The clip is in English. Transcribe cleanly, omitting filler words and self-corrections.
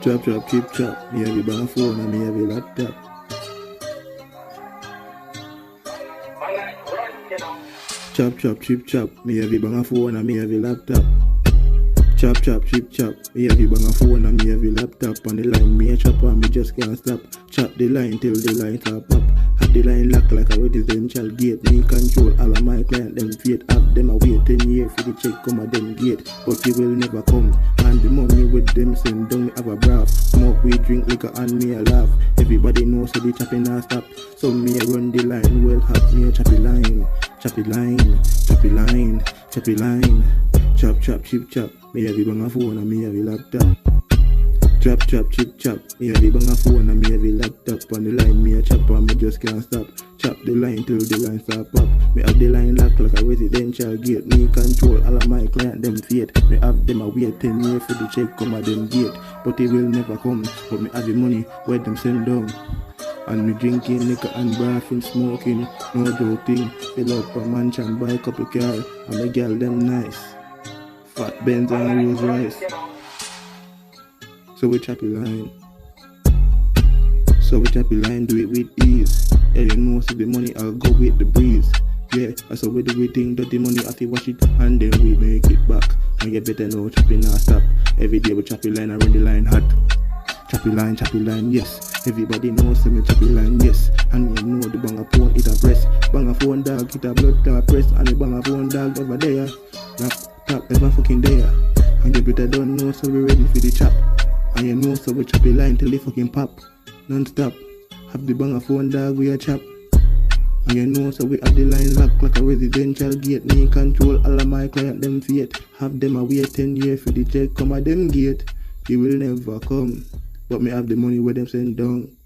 Chop chop chip chop, me have a bang phone and me have a laptop. Chop chop chip chop, me have a bang phone and me have a laptop. Chop chop chip chop, me have a bang phone and me have a laptop. On the line me a chop and me just can't stop. Chop the line till the line top up. Have the line locked like a residential gate. Me control all of my client them fate. Have them away 10 years for the check come at them gate. But he will never come. And the money with them send down me have a brav. Smoke we drink liquor and me a laugh. Everybody knows so the chopping not stop. So me a run the line well hot. Me a choppy line, choppy line, choppy line, choppy line. Chop chop chip chop, me have a bang phone and me have a laptop. Chop chop chip chop, me have a bang phone and me have a laptop. On the line me a chop and me just can't stop. Chop the line till the line stop up. Me have the line locked like a residential gate. Me control all of my client them fate. Me have them away 10 years for the check come at them gate. But it will never come. But me have the money where them send down. And me drinking liquor and laughing, smoking, no joking. Fill up a mansion, buy a couple car, and me girl them nice. Fat Benz and Rolls Royce. So we choppy line. So we choppy line, do it with ease. Yeah, you know, so the money I'll go with the breeze. Yeah, that's how we do we think that the money I feel wash it and then we make it back. And you better know choppy not stop. Every day we choppy line, I run the line hot. Choppy line, yes. Everybody knows me choppy line, yes. And you know the banger phone it a press. Banger phone dog, it a blood clot press. And the banger phone dog never there. Top never fucking there. And you better don't know so we ready for the chop. And you know so we choppy line till they fucking pop. Non-stop. Have the banger phone dog we a chop. And you know so we have the line locked like a residential gate. Me control all of my client them fate. Have them away 10 years for the check come at them gate. He will never come. But me have the money where them send down.